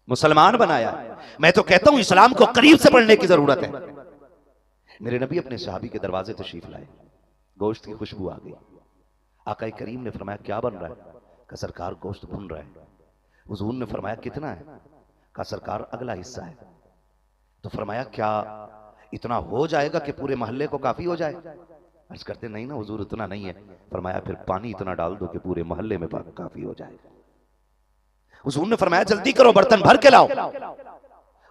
मुसलमान बनाया। मैं तो कहता हूं इस्लाम को करीब से पढ़ने की जरूरत है। मेरे नबी अपने सहाबी के दरवाजे तशरीफ लाए, गोश्त की खुशबू आ गई। आका करीम ने फरमाया क्या बन रहा है? कहा सरकार गोश्त भुन रहा है। हुजूर ने फरमाया कितना है? कहा सरकार अगला हिस्सा है। तो फरमाया क्या इतना हो जाएगा कि पूरे मोहल्ले को काफी हो जाए? अर्ज करते नहीं ना हुजूर इतना नहीं है। फरमाया फिर पानी इतना डाल दो कि पूरे मोहल्ले में काफी हो जाएगा। हुजूर ने फरमाया जल्दी करो बर्तन भर के लाओ।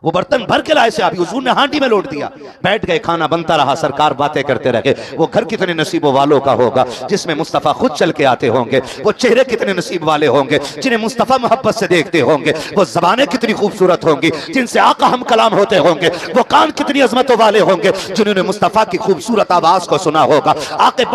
वो बर्तन भर के लाए से अभी हुजूर ने हांडी में लौट दिया। बैठ गए, खाना बनता रहा, सरकार बातें करते रहे। वो घर कितने नसीबों वालों का होगा जिसमें मुस्तफा खुद चल के आते होंगे। वो चेहरे कितने नसीब वाले होंगे जिन्हें मुस्तफा मोहब्बत से देखते होंगे। वो जबानें कितनी खूबसूरत होंगी जिनसे आका हम कलाम होते होंगे। वो कान कितनी अजमतों वाले होंगे जिन्होंने मुस्तफा की खूबसूरत आवाज को सुना होगा। आके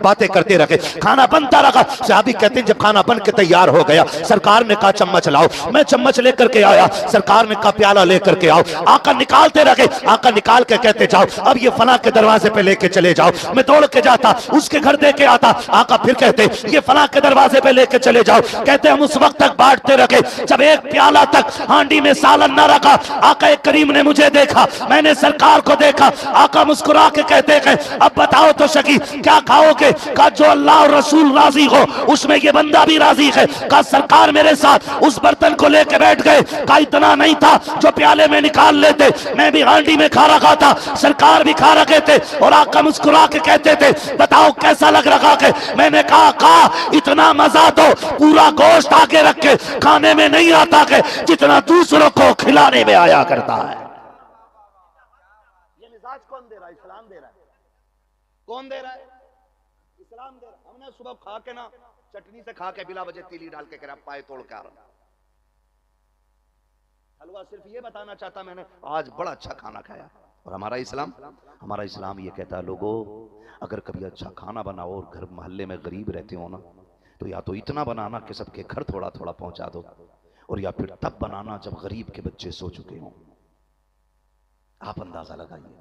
बातें करते रहे, खाना बनता रहा। सहाबी कहते हैं जब खाना बन के तैयार हो गया, सरकार ने कहा चम्मच लाओ। मैं चम्मच लेकर के आया, सरकार ने कहा प्याला लेकर के आओ। आका निकालते रहे, आका निकाल के कहते जाओ अब ये फला के दरवाजे पे लेके चले जाओ। मैं दौड़ के जाता, उसके घर दे के आता। आका फिर कहते ये फला के दरवाजे पे लेके चले जाओ। कहते हम उस वक्त तक बांटते रहे जब एक प्याला तक हांडी में सालन न रखा। आका करीम ने मुझे देखा, मैंने सरकार को देखा। आका मुस्कुरा के कहते हैं अब बताओ तो सकी क्या खाओगे? कहा जो अल्लाह और रसूल राजी हो उसमें ये बंदा भी राजी है। कहा सरकार मेरे साथ उस बर्तन को लेके बैठ गए। कहा इतना नहीं था जो प्याले में निकाल लेते, मैं भी हांडी में खा रखा था, सरकार भी खा रखे थे। और आका मुस्कुरा के कहते थे बताओ कैसा लग रहा है? मैंने कहा इतना मजा तो पूरा गोश्त आके रख के खाने में नहीं आता है जितना दूसरों को खिलाने में आया करता है। ये मिजाज कौन दे रहा है? इस्लाम दे रहा है। कौन दे रहा है? इस्लाम दे रहा है। हमने सुबह खा के ना चटनी से खा के बिला वजह तीली डाल के करा पाए तोड़ के आ रहा हलवा। सिर्फ ये बताना चाहता मैंने आज बड़ा अच्छा खाना खाया। और हमारा इस्लाम ये कहता है लोगों अगर कभी अच्छा खाना बनाओ और घर मोहल्ले में गरीब रहते हो ना तो या तो इतना बनाना कि सबके घर थोड़ा थोड़ा पहुंचा दो, और या फिर तब बनाना जब गरीब के बच्चे सो चुके हों। आप अंदाजा लगाइए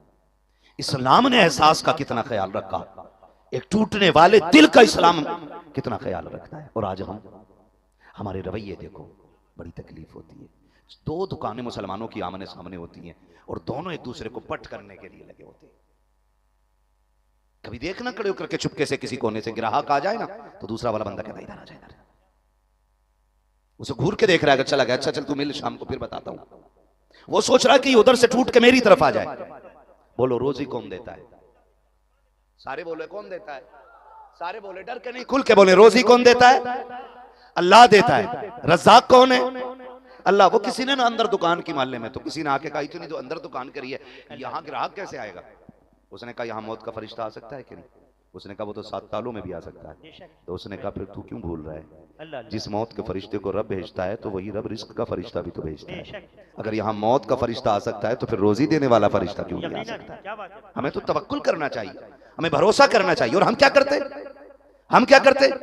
इस्लाम ने एहसास का कितना ख्याल रखा, एक टूटने वाले दिल का इस्लाम कितना ख्याल रखता है। और आज हम हमारे रवैये देखो, बड़ी तकलीफ होती है। दो दुकानें मुसलमानों की आमने सामने होती हैं और दोनों एक दूसरे को पट करने के लिए लगे होते हैं। कभी देखना खड़े होकर के चुपके से किसी कोने से ग्राहक आ जाए ना तो दूसरा वाला बंदा कहता इधर आ जाए, उसे घूर के देख रहा है, चला गया, अच्छा चल तू मिल शाम को फिर बताता हूं। वो सोच रहा है कि उधर से टूट के मेरी तरफ आ जाए। बोलो रोजी कौन देता है? सारे बोले कौन देता है? सारे बोले डर के नहीं खुल के बोले रोजी कौन देता है? अल्लाह देता है। रज़्ज़ाक कौन है? अल्लाह। वो किसी ने ना अंदर दुकान की मोहल्ले में तो किसी ने आके कहा इतनी तो अंदर दुकान करी है, यहाँ ग्राहक कैसे आएगा? उसने कहा यहाँ मौत का फरिश्ता आ सकता है कि नहीं? उसने कहा वो तो 7 तालों में भी आ सकता है। तो उसने कहा फिर तू क्यों भूल रहा है? जिस मौत के फरिश्ते को रब भेजता है तो वही रब रिस्क का फरिश्ता भी तो भेजता है। अगर यहाँ मौत का फरिश्ता आ सकता है तो फिर रोजी देने वाला फरिश्ता क्यों नहीं आ सकता है? हमें तो तवक्कुल करना चाहिए, हमें भरोसा करना चाहिए। और हम क्या करते?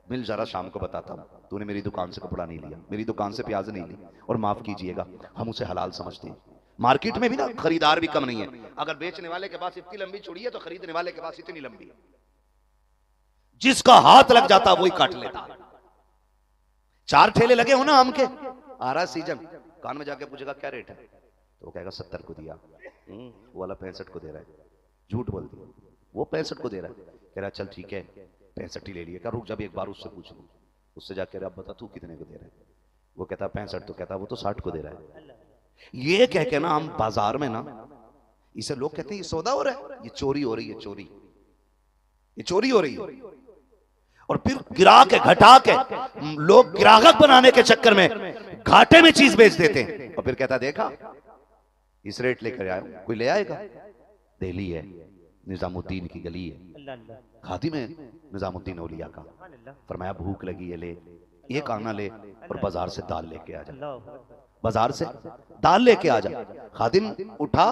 मिल जरा शाम को बताता हूँ। तूने मेरी दुकान से कपड़ा नहीं लिया, मेरी दुकान से प्याज नहीं ली, और माफ कीजिएगा हम उसे हलाल समझते हैं। मार्केट में भी ना खरीदार भी कम नहीं है। अगर बेचने वाले के पास इतनी लंबी चूड़ी है तो खरीदने वाले के पास इतनी लंबी है। जिसका हाथ लग जाता वही काट लेता। 4 ठेले लगे हो ना आम के, आ रहा सीजन, कान में जाके पूछेगा क्या रेट है तो वो कहेगा 70 को दिया। वो वाला 65 को दे रहा है, झूठ बोल दिया। वो 65 को दे रहा है, कह रहा चल ठीक है 65 ही ले लिया। रुक जब एक बार उससे पूछ लूं, उससे जाकर अब बता तू कितने को दे रहा है? वो कहता 65, तो कहता वो तो 60 को दे रहा है। ये कह के ना हम बाजार में ना, इसे लोग कहते हैं ये सौदा हो रहा है, ये चोरी हो रही है, ये चोरी हो रही है। और फिर गिरा के घटा के लोग ग्राहक बनाने के चक्कर में घाटे में चीज बेच देते हैं। और फिर कहता देखा इस रेट लेकर आया, कोई ले आएगा? दिल्ली है, निजामुद्दीन की गली है, खादिम है निजामुद्दीन औलिया का। फरमाया भूख लगी है, ले एक आना ले और बाजार से दाल लेके आ जा। बाजार से दाल लेके आ जा। खादिम उठा,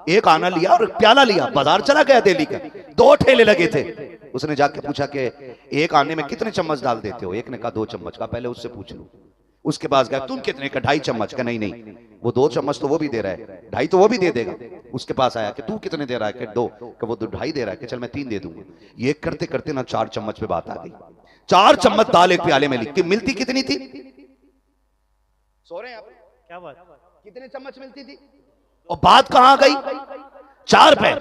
एक आना लिया और प्याला लिया, बाजार चला गया दिल्ली का। 2 ठेले लगे थे। उसने जाके पूछा कि एक आने में कितने चम्मच डाल देते हो? एक ने कहा 2 चम्मच का, पहले उससे पूछ लूं। उसके पास गया, तुम कितने का? 2.5 चम्मच का। नहीं वो 2 चम्मच तो वो भी दे रहा है, 2.5 तो वो भी दे देगा। उसके पास आया कि तू कितने दे रहा है? कि 2। कि वो 2.5 दे रहा है, कि चल मैं 3 दे दूंगा। ये करते करते ना 4 चम्मच पे बात आ गई। 4 चम्मच दाल एक प्याले में लिखती, मिलती कितनी थी? सो रहे हैं आप? क्या बात, कितने चम्मच मिलती थी और बात कहां गई? 4 पे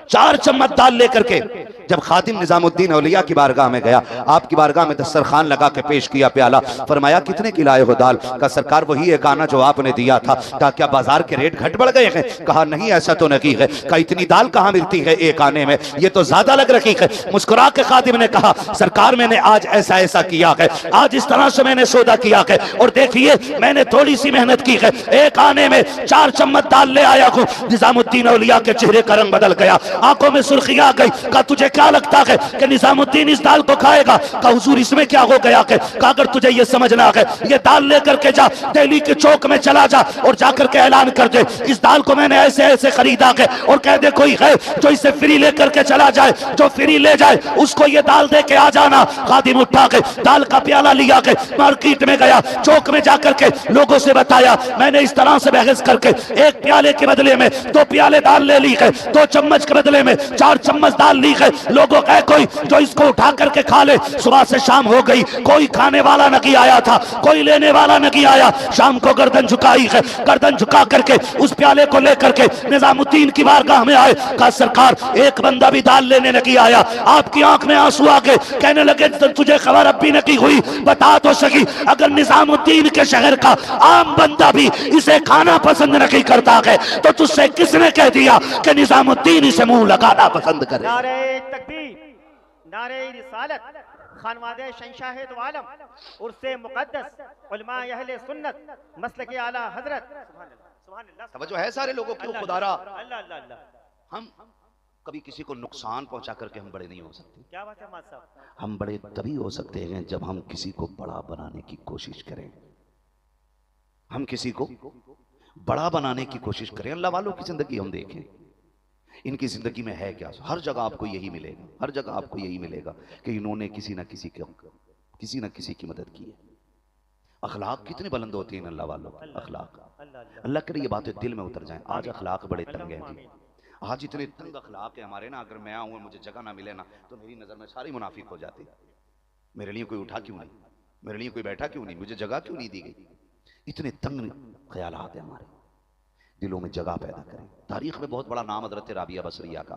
4 चम्मच दाल लेकर के जब खातिम निजामुद्दीन औलिया की बारगाह में गया, आपकी बारगाह में दस्तरखान लगा के पेश किया प्याला, फरमाया कितने की लाए हो दाल? का सरकार वही एक आना जो आपने दिया था। कहा क्या बाजार के रेट घट बढ़ गए हैं? कहा नहीं ऐसा तो नहीं है। कहा इतनी दाल कहां मिलती है एक आने में, ये तो ज्यादा लग रही है। मुस्कुरा के खातिम ने कहा सरकार मैंने आज ऐसा ऐसा किया है, आज इस तरह से मैंने सौदा किया है और देखिए मैंने थोड़ी सी मेहनत की है, एक आने में 4 चम्मच दाल ले आया हूं। निजामुद्दीन औलिया के चेहरे का रंग बदल गया, आंखों में सुर्खी आ गई। कहा तुझे क्या लगता है कि निजामुद्दीन इस दाल को खाएगा? कहा हुजूर इसमें क्या हो गया है? कहा अगर तुझे ये समझना है ये दाल लेकर के जा, दिल्ली के चौक में चला जा और जाकर के ऐलान कर दे इस दाल को मैंने ऐसे ऐसे खरीदा है, और कह दे कोई है जो इसे फ्री लेकर के चला जाए, जो फ्री ले जाए उसको ये दाल दे के आ जाना। खादिम उठा के दाल का प्याला लिया के मार्केट में गया, चौक में जाकर के लोगों से बताया मैंने इस तरह से बहस करके एक प्याले के बदले में 2 प्याले दाल ले ली है, 2 चम्मच के बदले में 4 चम्मच दाल ली है। लोगों का कोई जो इसको उठा करके खा ले। सुबह से शाम हो गई, कोई खाने वाला नहीं आया था, कोई लेने वाला नहीं आया। शाम को गर्दन झुकाई है, गर्दन झुका करके उस प्याले को लेकर के निजामुद्दीन की बारगाह में आए। कहा सरकार एक बंदा भी दाल लेने नहीं आया। आपकी आंख में आंसू आ गए, कहने लगे तुझे खबर अब भी नहीं हुई, बता तो सकी अगर निजामुद्दीन के शहर का आम बंदा भी इसे खाना पसंद नहीं करता है तो तुझसे किसने कह दिया कि निजामुद्दीन इसे मुंह लगाना पसंद करे? नारे तकबीर, नारे रिसालत, खानवादे शहंशाह दो आलम, उर्से मुक़द्दस, उलमा अहले सुन्नत, मसलक आला हजरत। सुभान अल्लाह, सुभान अल्लाह। समझो है सारे लोगों की खुदारा। अल्लाह अल्लाह अल्लाह। हम कभी किसी को नुकसान पहुंचा करके हम बड़े नहीं हो सकते। क्या बात है मास्टर साहब? हम बड़े तभी हो सकते हैं जब हम किसी को बड़ा बनाने की कोशिश करें। हम किसी को बड़ा बनाने की कोशिश करें। अल्लाह वालों की जिंदगी हम देखें, इनकी जिंदगी में है क्या? हर जगह आपको यही मिलेगा, हर जगह आपको यही मिलेगा कि इन्होंने किसी ना किसी की मदद की है। अखलाक कितने बुलंद होते हैं अल्लाह वालों के अखलाक। अल्लाह करे ये बातें दिल में उतर जाएं। आज अखलाक बड़े तंग हैं जी, आज इतने तंग अखलाक है हमारे ना, अगर मैं आऊँ मुझे जगह ना मिले ना तो मेरी नज़र में सारी मुनाफिक हो जाती। मेरे लिए कोई उठा क्यों नहीं, मेरे लिए कोई बैठा क्यों नहीं, मुझे जगह क्यों नहीं दी गई। इतने तंग ख्यालात हैं हमारे दिलों में, जगह पैदा करें। तारीख में बहुत बड़ा नाम हजरत राबिया बसरिया का।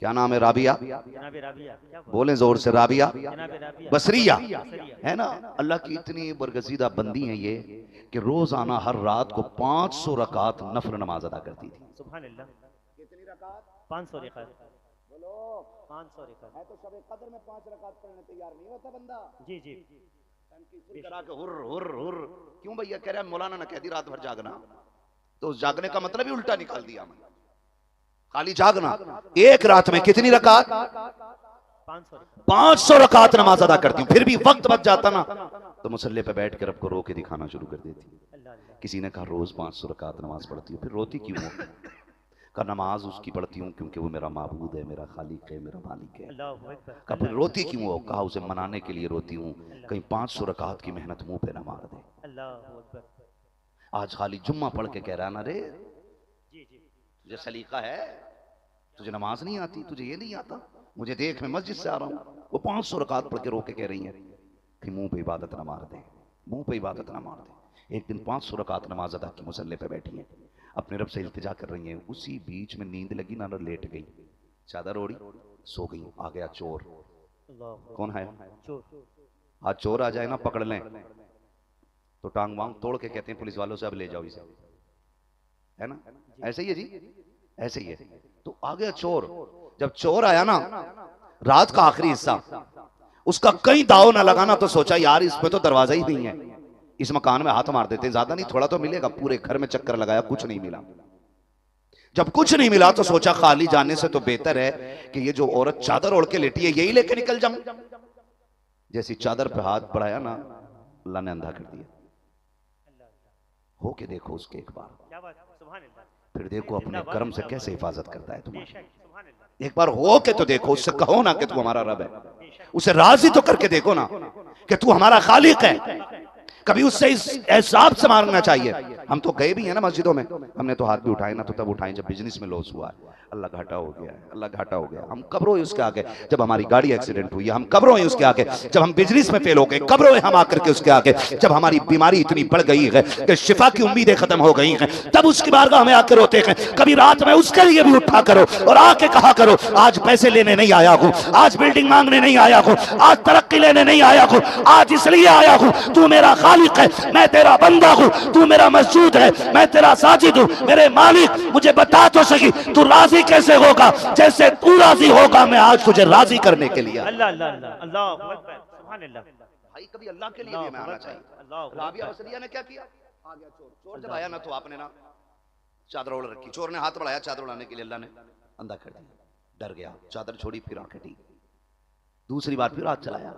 क्या नाम है? राबिया। बोलें जोर से, राबिया बसरिया है ना। अल्लाह की इतनी बरगजीदा बंदी है ये कि रोजाना हर रात को 500 रकात नफल नमाज अदा करती थी। सुभान अल्लाह। कितनी रकात? 500 रकात। बोलो 500 रकात। मैं तो शब कदर में 5 रकात पढ़ने तैयार नहीं होता बंदा। जी जी। करा के हुर हुर हुर क्यों भैया? कह रहा है मौलाना ने कह दी रात भर जागना, तो उस जागने का मतलब ही उल्टा निकाल दिया। मैं खाली जागना। एक रात में कितनी रकात? 500 रकात नमाज अदा करती हूँ। फिर भी वक्त बच जाता ना तो मुसल्ले पे बैठ कर रब को रो के दिखाना शुरू कर देती। किसी ने कहा रोज 500 रकात नमाज पढ़ती हूँ, फिर रोती क्यों हो? का नमाज उसकी पढ़ती हूँ क्योंकि वो मेरा माबूद है, मेरा खालिक है, मेरा मालिक है। का फिर रोती क्यों हो? कहा उसे मनाने के लिए रोती हूँ, कहीं 500 रकात की मेहनत मुंह पे ना मार दे। आज खाली जुम्मा पढ़ के कह रहा ना रे तुझे सलीका है, तुझे नमाज नहीं आती, तुझे ये नहीं आता, मुझे देख मैं मस्जिद से आ रहा हूँ। वो 500 रकात पढ़ के रो के कह रही है कि मुंह पे इबादत ना मार दे, मुंह पे इबादत ना मार दे। एक दिन 500 रकात नमाज अदा की, मुसल्ले पे बैठी है, अपने रब से इल्तिजा कर रही है। उसी बीच में नींद लगी ना, लेट गई, चादर ओढ़ी, सो गई। आ गया चोर। कौन है? आज चोर आ जाए ना पकड़ लें तो टांग वांग तोड़ के कहते हैं पुलिस वालों से अब ले जाओ इसे, है ना? ऐसे ही है जी, ऐसे ही है। तो आ गया चोर। जब चोर आया ना, रात का आखिरी हिस्सा, उसका कहीं दाव ना लगाना तो सोचा यार इसमें तो दरवाजा ही नहीं है, इस मकान में हाथ मार देते, ज्यादा नहीं थोड़ा तो मिलेगा। पूरे घर में चक्कर लगाया, कुछ नहीं मिला। जब कुछ नहीं मिला तो सोचा खाली जाने से तो बेहतर है कि ये जो औरत चादर ओढ़ के लेटी है यही लेके निकल जाऊं। जैसी चादर पे हाथ बढ़ाया ना, अल्लाह ने अंधा कर दिया। हो के देखो उसके एक बार, फिर देखो अपने कर्म से कैसे हिफाजत करता है तुम्हारी। एक बार हो के तो देखो, उससे कहो ना कि तू हमारा रब है, उसे राजी तो करके देखो ना कि तू हमारा खालिक है। कभी उससे इस एहसास से मांगना चाहिए हम तो गए भी हैं ना मस्जिदों में, हमने तो हाथ भी उठाए ना, तो तब उठाए जब बिजनेस में लॉस हुआ है। अल्लाह घाटा हो गया है, अल्लाह घाटा हो गया। हम कब रोए उसके आगे जब हमारी गाड़ी एक्सीडेंट हुई है, हम कब रोए उसके आगे जब हम बिजनेस में फेल हो गए, कब रोए हम आकर के उसके आगे जब हमारी बीमारी इतनी बढ़ गई है कि शिफा की उम्मीदें खत्म हो गई हैं, तब उसकी बारगाह हमें आकर रोते हैं। कभी रात में उसके लिए भी उठा करो और आके कहा करो, आज पैसे लेने नहीं आया हूं, आज बिल्डिंग मांगने नहीं आया हूं, आज तरक्की लेने नहीं आया हूं, आज इसलिए आया हूं तू मेरा खालिक है, मैं तेरा बंदा हूं, तू मेरा मस्जूद है, मैं तेरा साजिद हूं। मेरे मालिक मुझे बता तो सही तू राजी कैसे होगा, जैसे तू राजी होगा मैं आज तुझे राजी करने के लिए। अल्लाह अल्लाह अल्लाह अल्लाह अकबर, सुभान अल्लाह। भाई कभी अल्लाह के लिए भी हमें आना चाहिए। राबिया बसरिया ने क्या किया, आ गया चोर। चोर जब आया ना तो आपने ना चादर ओढ़ रखी, चोर ने हाथ बढ़ाया चादर उड़ाने के लिए, अल्लाह ने अंधा कर दिया, डर गया, चादर छोड़ी, फिर आंखें टी, दूसरी बार फिर हाथ चलाया,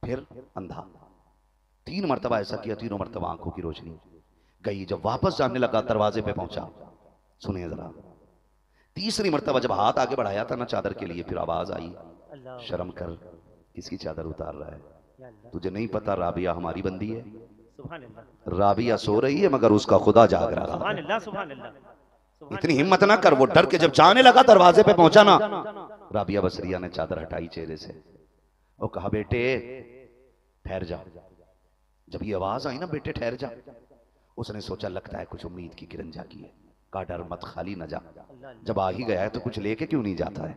फिर अंधा। 3 मरतबा ऐसा किया, तीनों मरतबा आंखों की रोशनी गई। जब वापस जाने लगा दरवाजे पे पहुंचा, सुनिए जरा, तीसरी मरतबा जब हाथ आगे बढ़ाया था ना चादर के लिए, फिर आवाज आई, शर्म कर, किसकी चादर उतार रहा है, तुझे नहीं पता राबिया हमारी बंदी है। राबिया सो रही है मगर उसका खुदा जाग रहा है। इतनी हिम्मत ना कर। वो डर के जब जाने लगा दरवाजे पे पहुंचा ना, राबिया बसरिया ने चादर हटाई चेहरे से और कहा, बेटे ठहर जा। जब ये आवाज आई ना, बेटे ठहर जा, उसने सोचा लगता है कुछ उम्मीद की किरण जागी है, का डर मत, खाली न जा, जब आ ही गया है तो कुछ लेके क्यों नहीं जाता है।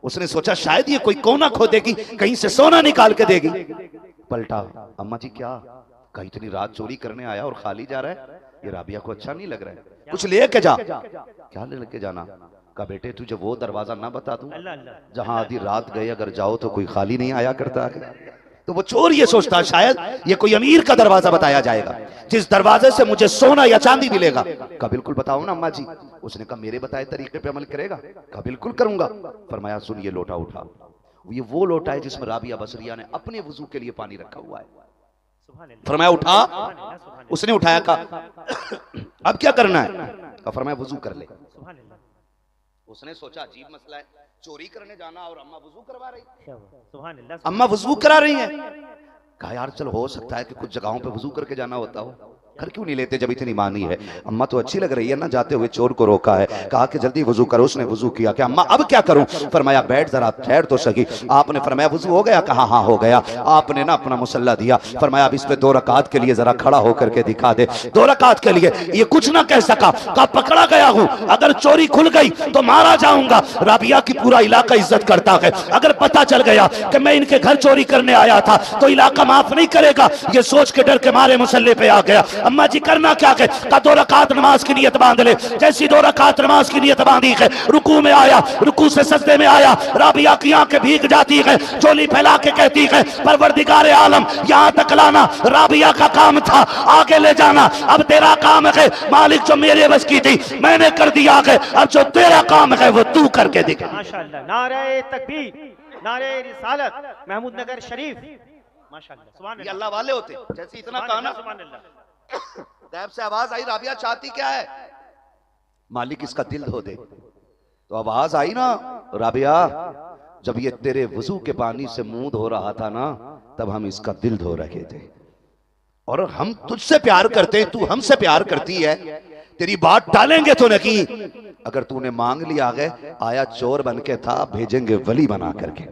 उसने सोचा शायद ये कोई कोना खोदेगी, कहीं से सोना निकाल के देगी। पलटा, अम्मा जी क्या कहा, इतनी रात चोरी करने आया और खाली जा रहा है, ये राबिया को अच्छा नहीं लग रहा है, कुछ लेके जा। क्या लेके जाना, कहा बेटे तुझे वो दरवाजा ना बता दूं जहां आधी रात गए अगर जाओ तो कोई खाली नहीं आया करता है। तो वो चोर ये सोचता शायद ये कोई अमीर का दरवाजा बताया जाएगा जिस दरवाजे से मुझे सोना या चांदी मिलेगा। कहा बिल्कुल बताओ ना अम्मा जी। उसने कहा मेरे बताए तरीके पे अमल करेगा। कहा बिल्कुल करूंगा। फरमाया सुन ये लोटा उठा, ये वो लोटा है जिसमें राबिया बसरिया ने अपने वजू के लिए पानी रखा हुआ है। फरमाया उठा, उसने उठाया। कहा अब क्या करना है, कहा फरमाया वजू कर ले। उसने सोचा अजीब मसला है, चोरी करने जाना और अम्मा वजू करवा रही, अम्मा वजू करा रही है। कहा यार चल हो सकता है कि कुछ जगहों पे वजू करके जाना होता हो, घर क्यों नहीं लेते जब इतनी मानी है। अम्मा तो अच्छी लग रही है ना, जाते हुए चोर को रोका है, कहा कि जल्दी वजू करो। उसने वजू किया। कि अम्मा अब क्या करूं। फरमाया बैठ जरा ठहर तो सही। आपने फरमाया वजू हो गया। कहा हाँ हो गया। आपने ना अपना मुसल्ला दिया। फरमाया अब इस पे 2 रकात के लिए जरा खड़ा होकर के दिखा दे। 2 रकात के लिए ये कुछ ना कह सका। कहा पकड़ा गया हूं, अगर चोरी खुल गई तो मारा जाऊंगा। राबिया की पूरा इलाका इज्जत करता है, अगर पता चल गया कि मैं इनके घर चोरी करने आया था तो इलाका माफ नहीं करेगा। ये सोच के डर के मारे मुसल्ले पे आ गया। अम्मा जी करना क्या है। का 2 रकात नमाज की नियत बांध ले। जैसी 2 रकात नमाज की नियत बांधी है, रुकू में आया, रुकू से सजदे में आया। राबिया की आंखें भीग जाती है, चोली फैला के कहती है परवरदिगार आलम यहां तक लाना राबिया का काम था, आगे ले जाना अब तेरा काम है। मालिक जो मेरे बस की थी मैंने कर दिया है, अब जो तेरा काम है वो तू करके दिखा। माशाअल्लाह, नारे तकबीर, नारे रिसालत, महमूद नगर शरीफ। माशाअल्लाह, सुभान अल्लाह। ये अल्लाह वाले होते जैसे इतना काना। सुभान अल्लाह। गैब से आवाज आई राबिया चाहती क्या है, मालिक इसका दिल धो दे। तो आवाज आई ना राबिया जब ये तेरे वजू के पानी से मुंह धो रहा था ना, तब हम इसका दिल धो रहे थे। और हम तुझसे प्यार करते हैं, तू हमसे प्यार करती है, तेरी बात टालेंगे तो नहीं। अगर तूने मांग लिया गए, आया चोर बन के था, भेजेंगे वली बना करके।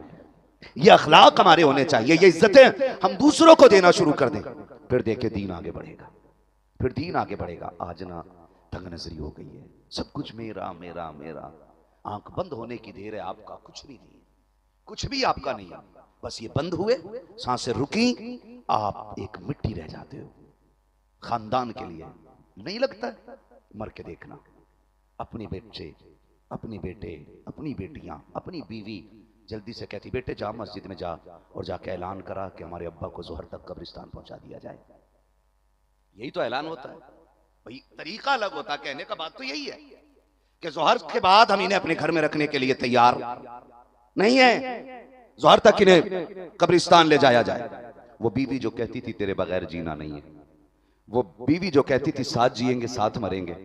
ये अखलाक हमारे होने चाहिए, ये इज्जतें हम दूसरों को देना शुरू कर दें, फिर देखे दीन आगे बढ़ेगा, फिर दीन आगे बढ़ेगा। आज ना तंग नजरी हो गई है, सब कुछ मेरा मेरा मेरा। आंख बंद होने की देर है, आपका कुछ भी नहीं, कुछ भी आपका नहीं है। बस ये बंद हुए, सांसें रुकी, आप एक मिट्टी रह जाते हो। खानदान के लिए नहीं लगता है, मर के देखना। अपने बच्चे, अपने बेटे, अपनी बेटियां, अपनी बीवी जल्दी से कहती बेटे जा मस्जिद में जा और जाके ऐलान करा कि हमारे अब्बा को जोहर तक कब्रिस्तान पहुंचा दिया जाए। यही तो ऐलान होता है भाई, तरीका अलग होता है। कहने का बात तो यही है कि जोहर के बाद हम इन्हें अपने घर में रखने के लिए तैयार नहीं है, जोहर तक इन्हें कब्रिस्तान ले जाया जाए। वो बीवी जो कहती थी तेरे बगैर जीना नहीं है, वो बीवी जो कहती थी साथ जिएंगे साथ मरेंगे,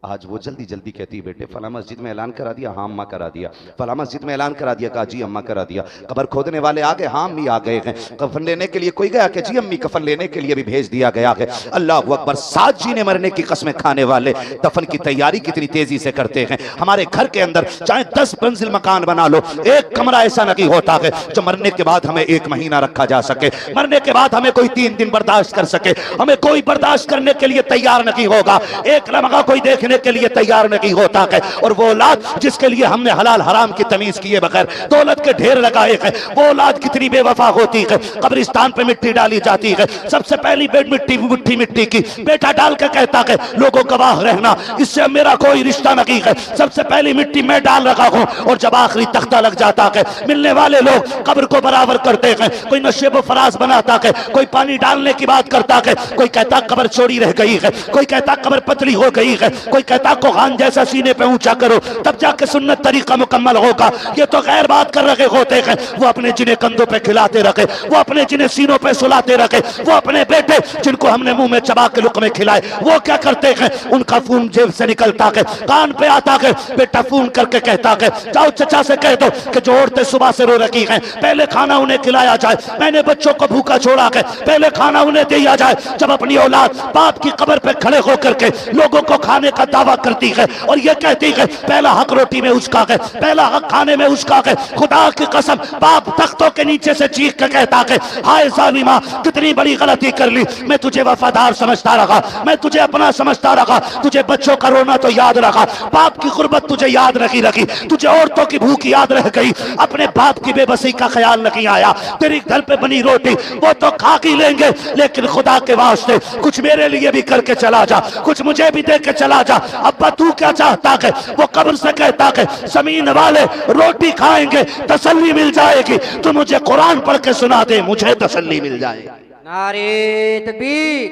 आज वो जल्दी जल्दी कहती है, बेटे फला मस्जिद में ऐलान करा दिया, हाँ अम्मा करा दिया। फला मस्जिद में ऐलान करा दिया, कहा जी अम्मा करा दिया। कब्र खोदने वाले आ गए, हाँ अम्मी आ गए हैं। कफन लेने के लिए कोई गया कि जी अम्मी कफन लेने के लिए भी भेज दिया गया है। अल्लाह अकबर, साथ जीने मरने की कसमें खाने वाले दफन की तैयारी कितनी तेजी से करते हैं। हमारे घर के अंदर चाहे 10 मंजिल मकान बना लो, एक कमरा ऐसा नहीं होता है जो मरने के बाद हमें 1 महीना रखा जा सके, मरने के बाद हमें कोई 3 दिन बर्दाश्त कर सके। हमें कोई बर्दाश्त करने के लिए तैयार नहीं होगा, एक लम्हा कोई देखने के लिए तैयार नहीं होता है। और वो औलाद जिसके लिए हमने हलाल हराम की तमीज किए बगैर दौलत के ढेर लगाए हैं, वो औलाद कितनी बेवफा होती है। कब्रिस्तान पे मिट्टी डाली जाती है, सबसे पहली बेड मुट्ठी मिट्टी की बेटा डाल के कहता है लोगों गवाह रहना, इससे मेरा कोई रिश्ता नहीं है, सबसे पहली मिट्टी मैं डाल रखा हूं। और जब आखिरी तख्ता लग जाता है, मिलने वाले लोग कब्र को बराबर करते हैं। कोई नशे व फराज बनाता है, कोई पानी डालने की बात करता है, कोई कहता कब्र चौड़ी रह गई है, कोई कहता कब्र पतली हो गई है, कोई कहता कोहान जैसा सीने पे ऊंचा करो तब जाके सुन्नत तरीका मुकम्मल होगा। ये तो गैर बात कर रहे होते हैं। वो अपने जिन्हें कंधों पे खिलाते रखे, वो अपने जिन्हें सीनों पे सुलाते रखे, वो अपने बेटे जिनको हमने मुंह में चबा के लुक़मे खिलाए, वो क्या करते हैं, उनका खून जेब से निकलता है, कान पे आता है, बेटा फोन करके कहता है जाओ चचा से कह दो कि जो औरतें सुबह से रो रखी हैं पहले खाना उन्हें खिलाया जाए, मैंने बच्चों को भूखा छोड़ा है, पहले खाना उन्हें दिया जाए। जब अपनी औलाद बाप की कब्र पे खड़े होकर के लोगों को खाने का दावा करती है और ये कहती है पहला हक रोटी में उसका है, पहला हक खाने में उसका है, खुदा की कसम बाप तख्तों के नीचे से चीख के कहता है हाय जालिमा कितनी बड़ी गलती कर ली, मैं तुझे वफादार समझता रहा, मैं तुझे अपना समझता रहा, तुझे बच्चों का रोना तो याद रखा, बाप की गुर्बत तुझे याद रखी, तुझे औरतों की भूख याद रह गई, अपने बाप की बेबसी का ख्याल नहीं आया, तेरी घर पे बनी रोटी वो तो खा ही लेंगे, लेकिन खुदा के वास्ते कुछ मेरे लिए भी करके चला जा, कुछ मुझे भी दे के चला जा। अब्बा तू क्या चाहता है, वो कब्र से कहता है जमीन वाले रोटी खाएंगे तसल्ली मिल जाएगी, तू मुझे कुरान पढ़ के सुना दे मुझे तसल्ली मिल जाएगी। नारे तकबीर,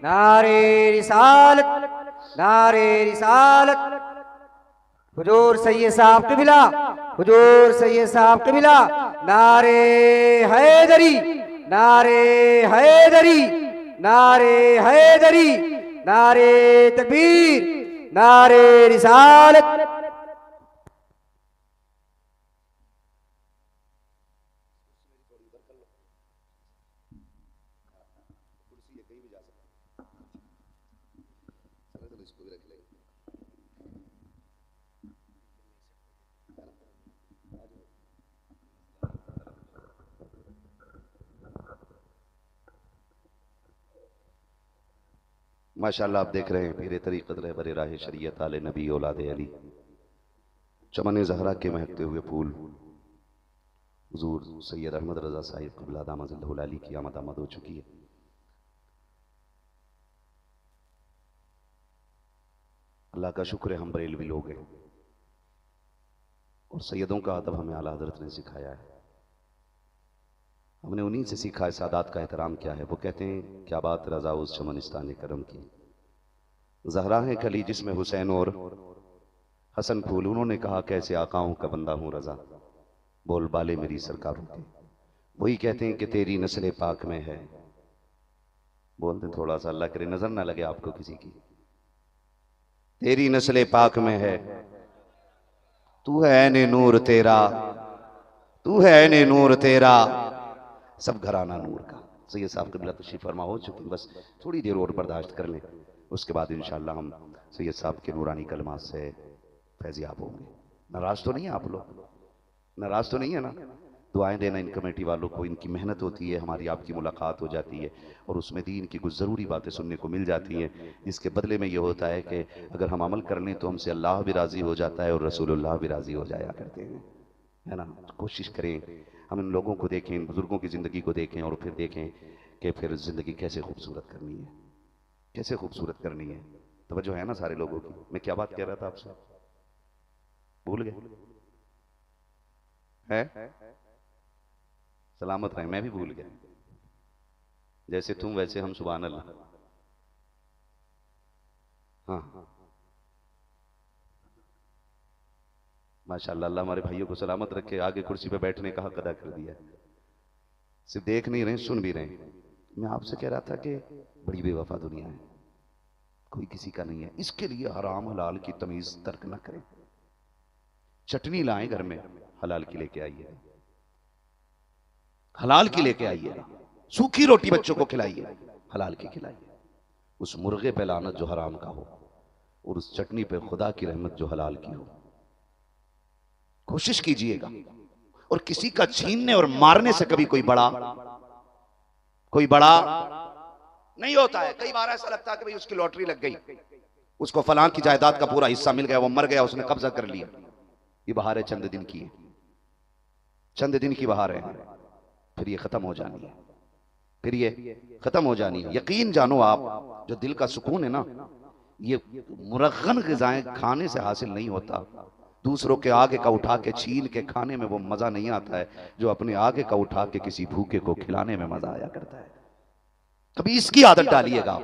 नारे रिसालत, नारे रिसालत। हुजूर सैयद साहब कबिला, हुजूर सैयद साहब कबिला, नारे हैदरी, नारे हैदरी, नारे हैदरी, नारे तकबीर, नारे रिसालत। माशाअल्लाह आप देख रहे हैं पीरे तरीक़त रहबर राह शरीयत आले नबी औलाद अली, चमन ज़हरा के महकते हुए फूल हुजूर सैयद अहमद रज़ा साहिब क़िबला दामद अली की आमद हो चुकी है। अल्लाह का शुक्र है हम बरेलवी लोग हैं और सैयदों का अदब हमें आला हज़रत ने सिखाया है, हमने उन्हीं से सीखा है सादात का एहतराम क्या है। वो कहते हैं क्या बात रज़ा उस चमनिस्तान करम की, ज़हरा है कली जिसमें हुसैन और हसन फूल, उन्होंने कहा कैसे आकाओं का बंदा हूँ रज़ा, बोल बाले मेरी सरकारों के। वही कहते हैं कि तेरी नस्ल पाक में है, बोलते थोड़ा सा अल्लाह करे नजर ना लगे आपको किसी की, तेरी नस्ल पाक में है, तू है ने नूर तेरा, तू है ने नूर तेरा, सब घराना नूर का। सैयद साहब क़िबला तशरीफ़ फरमा हो चुकी, बस थोड़ी देर और बर्दाश्त कर लें, उसके बाद इंशाअल्लाह हम सैयद साहब के नूरानी कलमात से फैज़याब होंगे। नाराज़ तो नहीं है आप लोग, नाराज़ तो नहीं है ना? दुआएं देना इन कमेटी वालों को, इनकी मेहनत होती है, हमारी आपकी मुलाकात हो जाती है और उसमें दीन की कुछ ज़रूरी बातें सुनने को मिल जाती हैं, जिसके बदले में ये होता है कि अगर हम अमल कर लें तो हमसे अल्लाह भी राज़ी हो जाता है और रसूलुल्लाह भी राज़ी हो जाया करते हैं, है ना? कोशिश करें हम इन लोगों को देखें, इन बुज़ुर्गों की ज़िंदगी को देखें और फिर देखें कि फिर ज़िंदगी कैसे खूबसूरत करनी है, कैसे खूबसूरत करनी है। तवज्जो है ना सारे लोगों की? मैं क्या बात कह रहा था आपसे, भूल गए है? सलामत रहे, मैं भी भूल गया। जैसे तुम वैसे हम, सुभान अल्लाह। हाँ माशाअल्लाह, अल्लाह हमारे भाइयों को सलामत रखे, आगे कुर्सी पे बैठने का हक अदा कर दिया, सिर्फ देख नहीं रहे सुन भी रहे। मैं आपसे कह रहा था कि बड़ी बेवफा दुनिया है, कोई किसी का नहीं है। इसके लिए हराम हलाल की तमीज तर्क ना करें। चटनी लाएं घर में, हलाल की लेके आइए, हलाल की लेके आइए। सूखी रोटी बच्चों को खिलाइए, हलाल की खिलाइए। उस मुर्गे पे लानत जो हराम का हो, और उस चटनी पे खुदा की रहमत जो हलाल की हो। कोशिश कीजिएगा। और किसी का छीनने और मारने से कभी कोई बड़ा नहीं होता है। कई बार ऐसा लगता है कि भाई उसकी लॉटरी लग गई, उसको फलां की जायदाद का पूरा हिस्सा मिल गया, वो मर गया, उसने कब्जा कर लिया। ये बहार है चंद दिन की है, चंद दिन की बहार है, फिर ये खत्म हो जानी है, फिर ये खत्म हो जानी है। यकीन जानो आप, जो दिल का सुकून है ना, ये मुरगन ग़िज़ाएं खाने से हासिल नहीं होता। दूसरों के आगे का उठा के छीन के खाने में वो मजा नहीं आता है जो अपने आगे का उठा के किसी भूखे को खिलाने में मजा आया करता है। कभी इसकी आदत डालिएगा,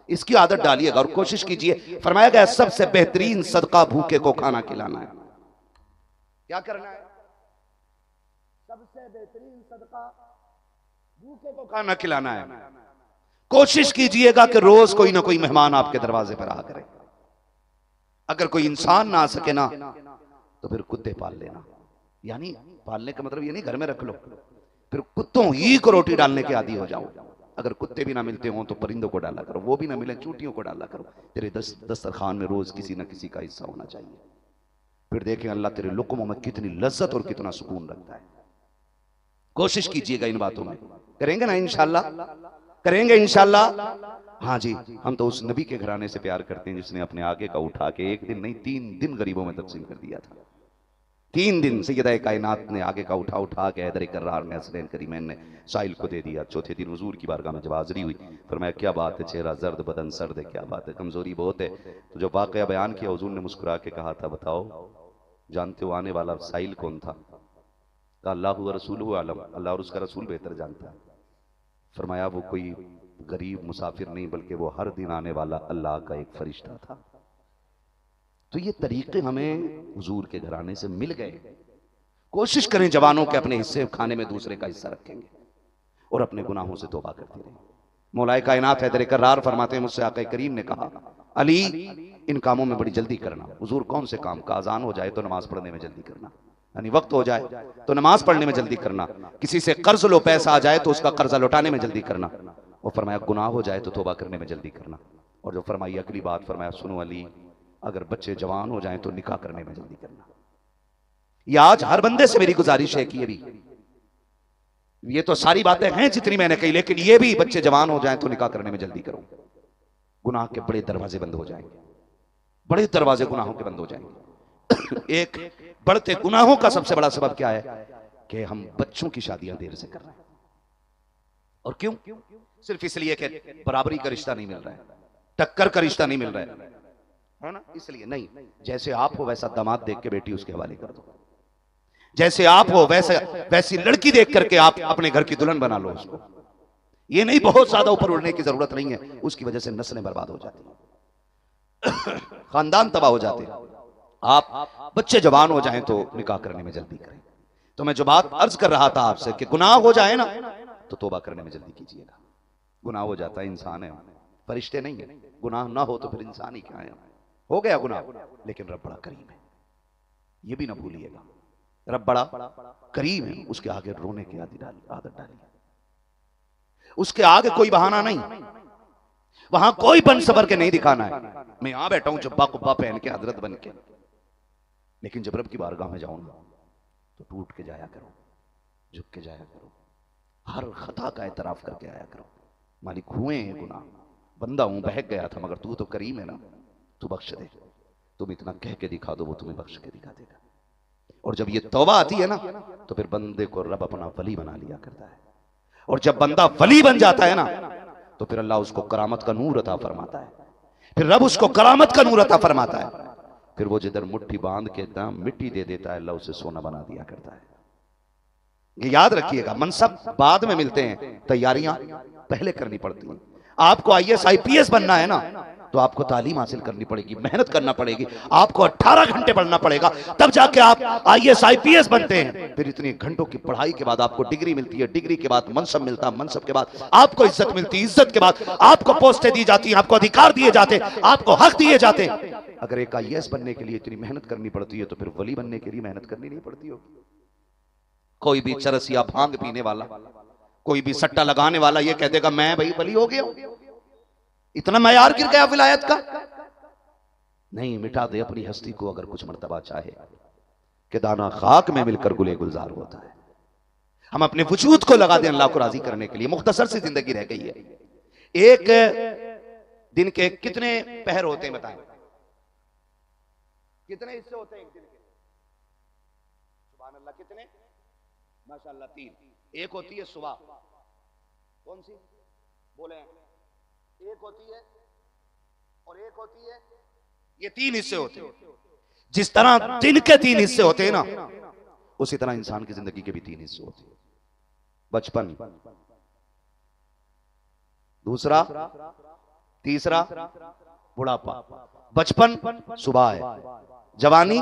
इसकी आदत डालिएगा और कोशिश कीजिए। फरमाया गया सबसे बेहतरीन सदका भूखे को खाना खिलाना है। क्या करना है? सबसे बेहतरीन सदका भूखे को खाना खिलाना है। कोशिश कीजिएगा कि रोज कोई ना कोई मेहमान आपके दरवाजे पर आ करे। अगर कोई इंसान ना आ सके ना, तो फिर कुत्ते पाल लेना। यानी पालने का मतलब ये नहीं घर में रख लो, फिर कुत्तों ही को रोटी डालने के आदी हो जाओ। अगर कुत्ते भी ना मिलते हो तो परिंदों को डाला करो, वो भी ना मिले चूंटियों को डाला करो। तेरे दस्तरखान में रोज किसी ना किसी का हिस्सा होना चाहिए। फिर देखें अल्लाह तेरे लुक़्मों में कितनी लज्जत और कितना सुकून रखता है। कोशिश कीजिएगा इन बातों में। करेंगे ना इंशाल्लाह? करेंगे इंशाल्लाह। हाँ जी, हम तो उस नबी के घराने से प्यार करते हैं जिसने अपने आगे का उठा के एक दिन नहीं 3 दिन गरीबों में तकसीम कर दिया था। 3 दिन सैयदा कायनात ने आगे का उठा के हैदर कर्रार ने, हसनैन करीमैन ने साहिल को दे दिया। चौथे दिन हुजूर की बारगाह में जब हाज़िरी हुई, फरमाया क्या बात है, चेहरा जर्द बदन सर्द है, क्या बात है, कमजोरी बहुत है। तो जो वाक़या बयान किया हुजूर ने मुस्कुरा के कहा था, बताओ जानते हो आने वाला साहिल कौन था? कहा अल्लाह व रसूलुहु आलम, अल्लाह और उसका रसूल बेहतर जानता है। फरमाया वो कोई गरीब मुसाफिर नहीं, बल्कि वो हर दिन आने वाला अल्लाह का एक फरिश्ता था। तो ये तरीके हमें हुजूर के घराने से मिल गए। कोशिश करें जवानों के अपने हिस्से खाने में दूसरे का हिस्सा रखेंगे और अपने गुनाहों से तौबा करते रहें। मौलाए कायनात हैदर कर्रार फरमाते हैं, मुझसे आका करीम ने कहा अली इन कामों में बड़ी जल्दी करना। हुजूर कौन से काम? का अजान हो जाए तो नमाज पढ़ने में जल्दी करना, यानी वक्त हो जाए तो नमाज पढ़ने में जल्दी करना। किसी से कर्ज लो, पैसा आ जाए तो उसका कर्जा लौटाने में जल्दी करना। और फरमाया गुनाह हो जाए तो तौबा करने में जल्दी करना। और जो फरमाई अगली बात, फरमाया सुनो अली, अगर बच्चे जवान हो जाएं तो निकाह करने में जल्दी करना। ये आज हर बंदे से मेरी गुजारिश है कि ये तो सारी बातें हैं जितनी मैंने कही, लेकिन ये भी बच्चे जवान हो जाएं तो निकाह करने में जल्दी करो। गुनाह के बड़े दरवाजे बंद हो जाएंगे, बड़े दरवाजे गुनाहों के बंद हो जाएंगे। एक बढ़ते गुनाहों का सबसे बड़ा सबब क्या है कि हम बच्चों की शादियां देर से कर रहे हैं। और क्यों? सिर्फ इसलिए कि बराबरी का रिश्ता नहीं मिल रहा है, टक्कर का रिश्ता नहीं मिल रहा है ना, इसलिए नहीं। जैसे आप हो वैसा दामाद देख के बेटी उसके हवाले कर दो, जैसे आप हो वैसी लड़की देख करके आप अपने घर की दुल्हन बना लो उसको। ये नहीं बहुत ज्यादा ऊपर उड़ने की जरूरत नहीं है, उसकी वजह से नस्लें बर्बाद हो जाती हैं, खानदान तबाह हो जाते हैं। आप बच्चे जवान हो जाएं तो निकाह करने में जल्दी करें। तो मैं जो बात अर्ज कर रहा था आपसे कि गुनाह हो जाए ना तो तौबा करने में जल्दी कीजिएगा। गुनाह हो जाता है, इंसान है, फरिश्ते नहीं है। गुनाह ना हो तो फिर इंसान ही क्या है। हो गया गुनाह, लेकिन रब बड़ा करीम है, ये भी ना भूलिएगा। रब बड़ा करीम है, उसके आगे रोने की आदत डालिए। उसके आगे कोई बहाना नहीं, वहां कोई बन सबर के नहीं दिखाना है। मैं यहां बैठा हूं जब्बा कुब्बा पहन के, हजरत बन के, लेकिन जब रब की बारगाह में जाऊं ना तो टूट के जाया करो, झुक के जाया करो, हर खता का एतराफ करके आया करो। मालिक हुए हैं गुनाह, बंदा हूं, बहक गया था, मगर तू तो करीम है ना, तू बख्श दे। तुम इतना कह के दिखा दो, वो तुम्हें बख्श के दिखा देगा। और जब ये तौबा आती है ना तो फिर बंदे को रब अपना वली बना लिया करता है। और जब बंदा वली बन जाता है ना तो फिर अल्लाह उसको करामत का नूर अता फरमाता है। फिर रब उसको करामत का नूर अता फरमाता है। फिर वो जिधर मुट्ठी बांध के दाम मिट्टी दे देता है, अल्लाह उसे सोना बना दिया करता है। ये याद रखिएगा, मनसब बाद में मिलते हैं, तैयारियां पहले करनी पड़ती हैं। आपको IAS IPS बनना है ना तो आपको तालीम हासिल करनी पड़ेगी, मेहनत करना पड़ेगी, आपको 18 घंटे पढ़ना पड़ेगा, तब जाके आप IAS IPS बनते हैं। फिर इतने घंटों की पढ़ाई के बाद आपको डिग्री मिलती है, डिग्री के बाद मनसब मिलता है, मनसब के बाद आपको इज्जत मिलती है, इज्जत के बाद आपको पोस्टें दी जाती हैं, आपको अधिकार दिए जाते, आपको हक दिए जाते। अगर एक IAS बनने के लिए इतनी मेहनत करनी पड़ती है तो फिर वली बनने के लिए मेहनत करनी नहीं पड़ती होगी। कोई भी चरस या भांग पीने वाला, कोई भी सट्टा लगाने वाला ये कह देगा मैं भाई वली हो गया, इतना मयार गिर गया विलायत का। नहीं, मिटा दे अपनी हस्ती को अगर कुछ मर्तबा चाहे कि दाना खाक में मिलकर गुले गुलजार होता है। हम अपने वजूद को लगा दें अल्लाह को राजी करने के लिए। मुख्तसर सी जिंदगी रह गई है। एक दिन के कितने पहर होते हैं बताएं, कितने हिस्से होते हैं एक दिन के? सुभान अल्लाह, कितने? माशाअल्लाह 3। एक होती है सुबह, कौन सी बोले? एक होती है और एक होती है, ये 3 हिस्से होते हैं। जिस तरह दिन के 3 हिस्से होते हैं ना, उसी तरह इंसान की जिंदगी के भी 3 हिस्से होते हैं। बचपन, दूसरा, तीसरा बुढ़ापा। बचपन सुबह है, जवानी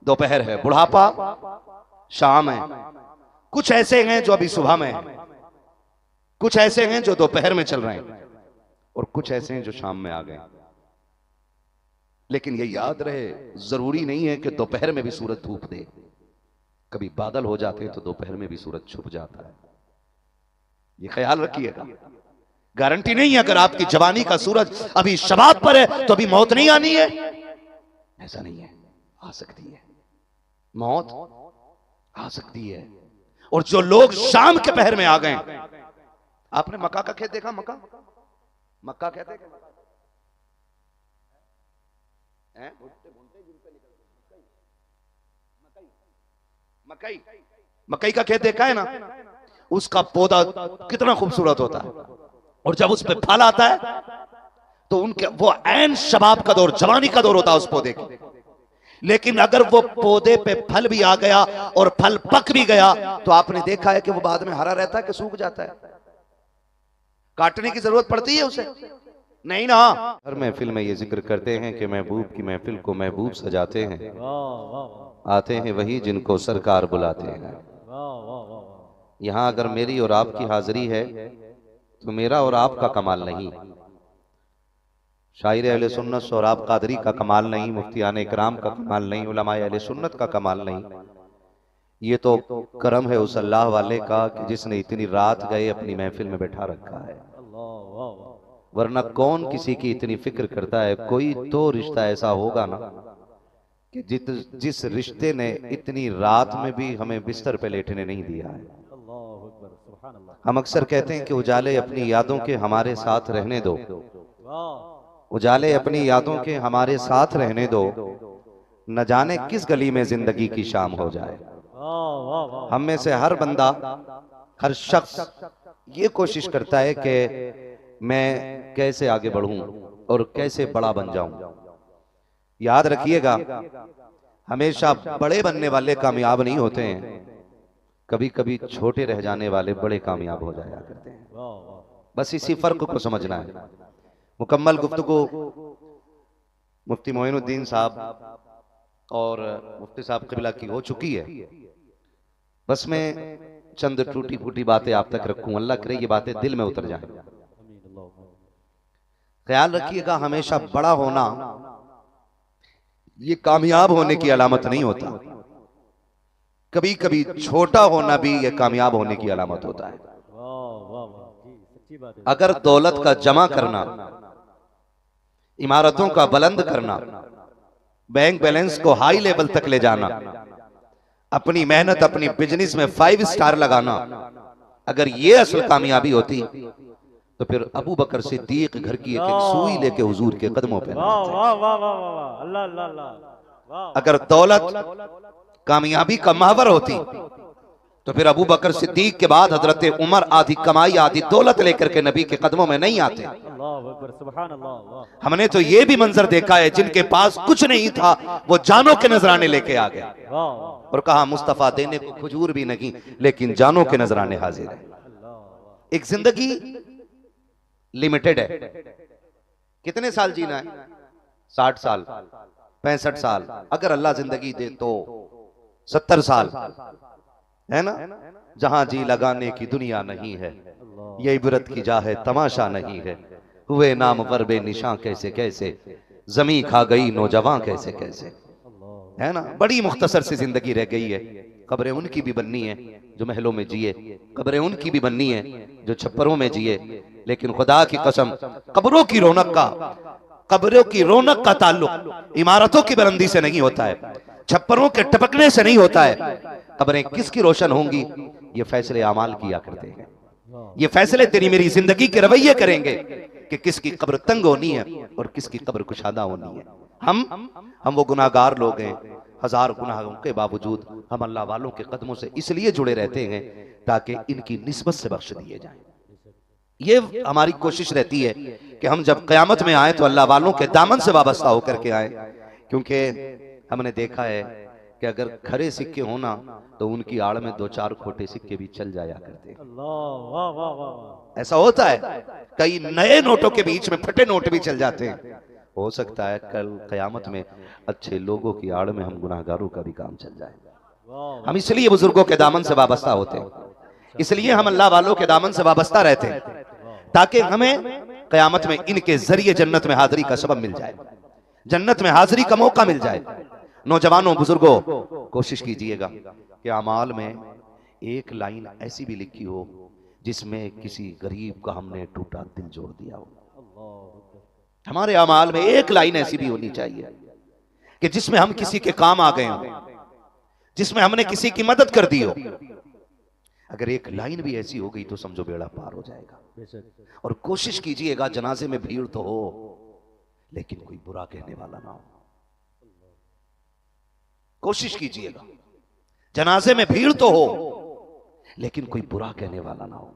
दोपहर है, बुढ़ापा शाम है। कुछ ऐसे हैं जो अभी सुबह में हैं, कुछ ऐसे हैं जो दोपहर में चल रहे हैं, और कुछ ऐसे हैं जो शाम में आ गए। लेकिन ये याद रहे, जरूरी नहीं है कि दोपहर में भी सूरज धूप दे। कभी बादल हो जाते हैं तो दोपहर में भी सूरज छुप जाता है। ये ख्याल रखिएगा। गारंटी नहीं है अगर आपकी जवानी का सूरज अभी शबाब पर है तो अभी मौत नहीं आनी है, ऐसा नहीं है। आ सकती है, मौत आ सकती है। और जो लोग शाम के पहर में आ गए, आपने मक्का का खेत देखा? मक्का, मक्का कहते हैं मकई, मकई का खेत देखा है ना? उसका पौधा कितना खूबसूरत होता है, और जब उस पे फल आता है तो उनके वो ऐन शबाब का दौर, जवानी का दौर होता है उस पौधे की। लेकिन अगर वो पौधे पे फल भी आ गया और फल पक भी गया तो आपने देखा है कि वो बाद में हरा रहता है कि सूख जाता है? काटने की जरूरत पड़ती है उसे? नहीं ना। हर महफिल में ये जिक्र करते हैं कि महबूब की महफिल को महबूब सजाते हैं, आते हैं वही जिनको सरकार बुलाते हैं। यहाँ अगर मेरी और आपकी हाजिरी है तो मेरा और आपका कमाल नहीं, शायर अहले सुन्नत सोहराब कादरी का कमाल नहीं, मुफ्तियान इकराम का कमाल नहीं, उलमाए अहले सुन्नत का कमाल नहीं। ये तो करम है उस अल्लाह वाले का कि जिसने इतनी रात गए अपनी महफिल में बैठा रखा है। वरना कौन किसी की इतनी फिक्र करता है? कोई तो रिश्ता ऐसा होगा ना कि जिस रिश्ते ने इतनी रात में भी हमें बिस्तर पे लेटने नहीं दिया है। हम अक्सर कहते हैं कि उजाले अपनी यादों के हमारे साथ रहने दो, उजाले अपनी यादों के हमारे साथ रहने दो, न जाने किस गली में जिंदगी की शाम हो जाए। हम में से हर बंदा, हर शख्स ये कोशिश करता है कि मैं कैसे आगे बढ़ूं और कैसे बड़ा बन जाऊं। याद रखिएगा, हमेशा बड़े बनने वाले कामयाब नहीं होते हैं, कभी कभी छोटे रह जाने वाले बड़े कामयाब हो जाया करते हैं। बस इसी फर्क को समझना है। मुकम्मल गुफ्तगू मुफ्ती मोइनुद्दीन साहब और मुफ्ती साहब क़िबला की हो चुकी है। बस मैं चंद टूटी फूटी बातें आप तक रखूं, अल्लाह करे ये बातें दिल में उतर जाएं। ख्याल रखिएगा, हमेशा बड़ा होना ये कामयाब होने की अलामत नहीं होता, कभी कभी छोटा होना भी ये कामयाब होने की अलामत होता है। अगर दौलत का जमा करना, इमारतों का बुलंद करना, बैंक बैलेंस को हाई लेवल तक ले जाना, अपनी मेहनत अपनी बिजनेस में 5 स्टार लगाना, अगर ये असल कामयाबी होती तो फिर अबू बकर सिद्दीक घर की एक सुई लेके हुजूर के कदमों पे। अगर दौलत कामयाबी का महवर होती तो फिर अबू बकर सिद्दीक के बाद हजरत उमर आधी कमाई आधी दौलत लेकर के नबी के कदमों में नहीं आते। हमने तो ये भी मंजर देखा है, जिनके पास कुछ नहीं था वो जानों के नजराने लेके आ गए और कहा मुस्तफा देने को खजूर भी नहीं लेकिन जानों के नजराने हाजिर है। एक जिंदगी लिमिटेड है, कितने साल जीना है? 60 साल, 65 साल, अगर अल्लाह जिंदगी दे तो 70 साल, है ना? जहां जी लगाने की दुनिया नहीं है, ये इबरत की जा है, तमाशा नहीं है। हुए नाम वरबे निशां कैसे कैसे, जमी खा गई नौजवान कैसे कैसे, है ना? बड़ी मुख्तसर सी जिंदगी रह गई है। कब्रें उनकी भी बननी है जो महलों में जिए, कब्रें उनकी भी बननी है जो छप्परों में जिए। लेकिन खुदा की कसम, कब्रों की रौनक का ताल्लुक इमारतों की बुलंदी से नहीं होता है, छप्परों के टपकने से नहीं होता है। कब्रें किसकी रोशन होंगी, ये फैसले अमाल किया करते हैं। ये फैसले तेरी मेरी जिंदगी के रवैये करेंगे कि किसकी कब्र तंग होनी है और किसकी कब्र कुशादा होनी है। हम वो गुनाहगार लोग हैं, हजार गुनाहों के बावजूद हम अल्लाह वालों के कदमों से इसलिए जुड़े रहते हैं ताकि इनकी निस्बत से बख्श दिए जाएं। ये हमारी कोशिश रहती है कि हम जब क़यामत में आए तो अल्लाह वालों के दामन से वाबस्ता होकर के आए, क्योंकि हमने देखा है कि अगर खरे सिक्के होना तो उनकी आड़ में 2-4 खोटे सिक्के भी चल जाया करते हैं। ऐसा होता है, कई नए नोटों के बीच में फटे नोट भी चल जाते हैं। हो सकता है कल क़यामत में अच्छे लोगों की आड़ में हम गुनाहगारों का भी काम चल जाए। हम इसलिए बुजुर्गों के दामन से वाबस्ता होते हैं, इसलिए हम अल्लाह वालों के दामन से वाबस्ता रहते हैं ताकि हमें क़यामत में इनके जरिए जन्नत में हाजिरी का सबब मिल जाए, जन्नत में हाजिरी का मौका मिल जाए। नौजवानों, बुजुर्गों, कोशिश कीजिएगा कि अमाल में एक लाइन ऐसी भी लिखी हो जिसमें किसी गरीब का हमने टूटा दिल जोड़ दिया हो। हमारे अमाल में एक लाइन ऐसी भी होनी चाहिए कि जिसमें हम किसी के काम आ गए हों, जिसमें हमने किसी की मदद कर दी हो। अगर एक लाइन भी ऐसी हो गई तो समझो बेड़ा पार हो जाएगा। और कोशिश कीजिएगा जनाजे में भीड़ तो हो लेकिन कोई बुरा कहने वाला ना हो। कोशिश कीजिएगा जनाजे में भीड़ तो हो लेकिन कोई बुरा कहने वाला ना हो,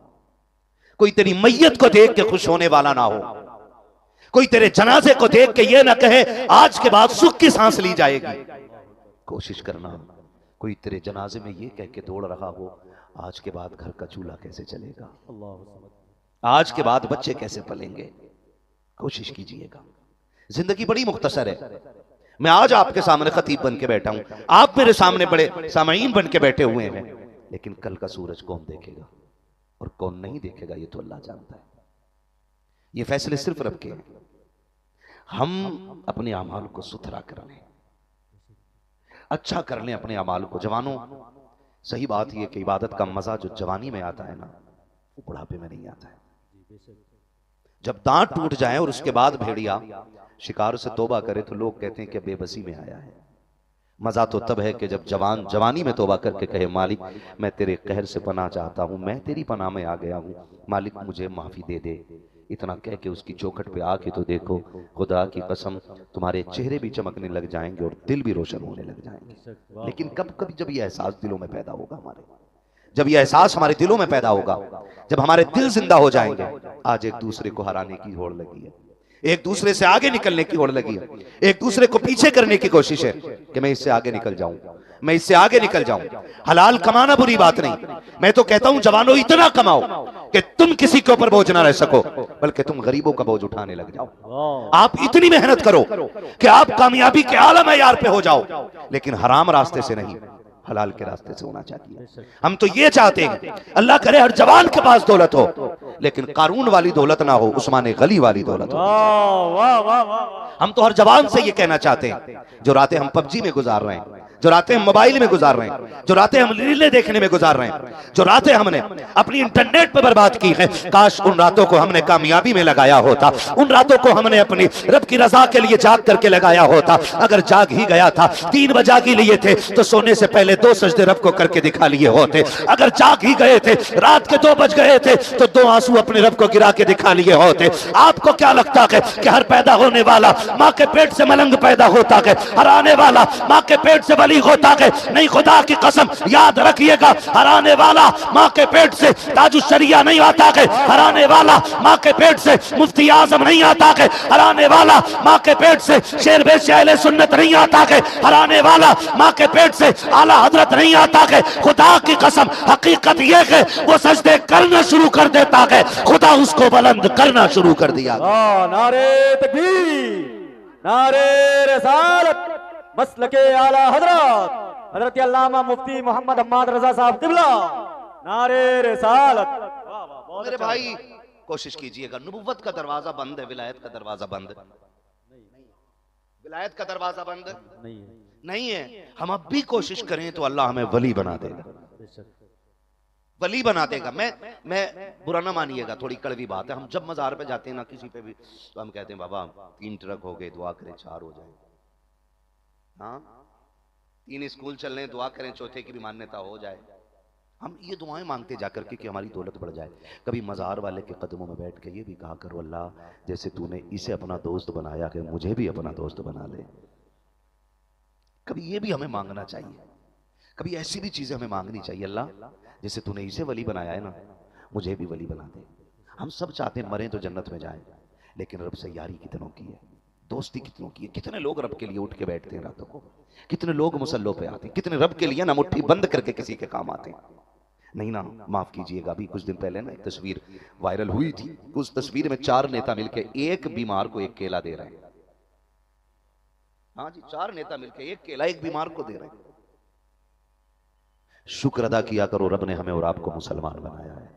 कोई तेरी मैयत को देख के खुश होने वाला ना हो, कोई तेरे जनाजे को देख के ये ना कहे आज के बाद सुख की सांस ली जाएगी। कोशिश करना कोई तेरे जनाजे में ये कह के दौड़ रहा हो आज के बाद घर का चूल्हा कैसे चलेगा, आज के बाद बच्चे कैसे पलेंगे। कोशिश कीजिएगा, जिंदगी बड़ी मुख्तसर है। मैं आज आपके सामने खतीब बन के बैठा हूं, आप मेरे सामने बड़े सामाईन बन के बैठे हुए हैं, लेकिन कल का सूरज कौन देखेगा और कौन नहीं देखेगा ये तो अल्लाह जानता है। ये फैसले सिर्फ रब के हैं। हम अपने अमाल को सुथरा कर लें, अच्छा कर लें अपने अमाल को। जवानों, सही बात यह कि इबादत का मजा जो जवानी में आता है ना, वो बुढ़ापे में नहीं आता है। जब दांत टूट जाए और उसके बाद भेड़िया शिकार से तौबा करे तो लोग कहते हैं कि बेबसी में आया है। मजा तो तब है कि जब जवान जवानी में तौबा करके कहे मालिक मैं तेरे कहर से पनाह चाहता हूं, मैं तेरी पनाह में आ गया हूं, मालिक मुझे माफी दे दे। इतना कह के उसकी चौखट पे आके तो देखो, खुदा की कसम तुम्हारे चेहरे भी चमकने लग जाएंगे और दिल भी रोशन होने लग जाएंगे। लेकिन कब कभी जब ये एहसास दिलों में पैदा होगा, हमारे जब ये एहसास हमारे दिलों में पैदा होगा, जब हमारे दिल जिंदा हो जाएंगे। आज एक दूसरे को हराने की होड़ लगी है, एक दूसरे से आगे निकलने की होड़ लगी है, एक दूसरे को पीछे करने की कोशिश है कि मैं इससे आगे निकल जाऊं, मैं इससे आगे निकल जाऊं। हलाल कमाना बुरी बात नहीं, मैं तो कहता हूं जवानों इतना कमाओ कि तुम किसी के ऊपर बोझ ना रह सको, बल्कि तुम गरीबों का बोझ उठाने लग जाओ। आप इतनी मेहनत करो कि आप कामयाबी के आला मयार पे हो जाओ, लेकिन हराम रास्ते से नहीं, हलाल के रास्ते से होना चाहिए। हम तो ये चाहते हैं अल्लाह करे हर जवान के पास दौलत हो, लेकिन कारून वाली दौलत ना हो, उस्माने गली वाली दौलत हो। हम तो हर जवान से ये कहना चाहते हैं, जो रातें हम पबजी में गुजार रहे हैं, जो रातें हम मोबाइल में गुजार रहे हैं, जो रातें हम रीलें देखने में गुजार रहे हैं, जो रातें हमने अपनी इंटरनेट पर बर्बाद की है, काश उन रातों को हमने कामयाबी में लगाया होता, उन रातों को हमने अपनी रब की रजा के लिए जाग करके लगाया होता। अगर जाग ही गया था, 3 बजा के लिए थे तो सोने से पहले 2 सजदे रब को करके दिखा लिए होते। अगर जाग ही गए थे, रात के 2 बज गए थे तो 2 आंसू अपने रब को गिरा के दिखा लिए होते। आपको क्या लगता है कि हर पैदा होने वाला माँ के पेट से मलंग पैदा होता है, हर आने वाला माँ के पेट से वली होता है। नहीं, खुदा की कसम याद रखिएगा, हराने वाला माँ के पेट से ताजुशरिया नहीं आता है, हराने वाला माँ के पेट से मुफ्ती आजम नहीं आता है, हराने वाला माँ के पेट से शेरबेश अहले सुन्नत नहीं आता है, हराने वाला माँ के पेट से आला हजरत नहीं आता है। खुदा की कसम हकीकत यह है वो सजदे करना शुरू कर देता है, खुदा उसको बुलंद करना शुरू कर दिया। नारे तकबीर, नारे रिसालत, मसलके आला हजरत हजरत अल्लामा मुफ्ती मोहम्मद हम्माद रजा साहब किबला, नारे रिसालत। मेरे भाई कोशिश कीजिएगा, नबुव्वत का दरवाजा बंद है, विलायत का दरवाजा बंद है, विलायत का दरवाजा बंद नहीं है। हम अब भी कोशिश करें तो अल्लाह हमें वली बना देगा, वली बना देगा। मैं बुरा ना मानिएगा, थोड़ी कड़वी बात है। हम जब मजार पे जाते हैं ना किसी पे भी, तो हम कहते हैं बाबा 3 ट्रक हो गए, दुआ करें 4 हो जाए। हाँ, 3 स्कूल चल रहे हैं, दुआ करें चौथे की भी मान्यता हो जाए। हम ये दुआएं मांगते जाकर के कि हमारी दौलत बढ़ जाए। कभी मजार वाले के कदमों में बैठ के ये भी कहा करो, अल्लाह जैसे तूने इसे अपना दोस्त बनाया कि मुझे भी अपना दोस्त बना ले। कभी ये भी हमें मांगना चाहिए, कभी ऐसी भी चीजें हमें मांगनी चाहिए, अल्लाह जैसे तूने इसे वली बनाया है ना, मुझे भी वली बना दे। हम सब चाहते हैं मरें तो जन्नत में जाएं, लेकिन रब से यारी कितनों की है, दोस्ती कितनों की है। कितने लोग रब के लिए उठ के बैठते हैं रातों को, कितने लोग मुसल्लों पे आते हैं, कितने रब के लिए ना मुट्ठी बंद करके किसी के काम आते हैं। नहीं ना, माफ कीजिएगा, अभी कुछ दिन पहले ना एक तस्वीर वायरल हुई थी। उस तस्वीर में 4 नेता मिलकर एक बीमार को 1 केला दे रहे हैं। हाँ जी, 4 नेता मिलकर 1 केला एक बीमार को दे रहे हैं। शुक्र अदा किया करो, रब ने हमें और आपको मुसलमान बनाया है।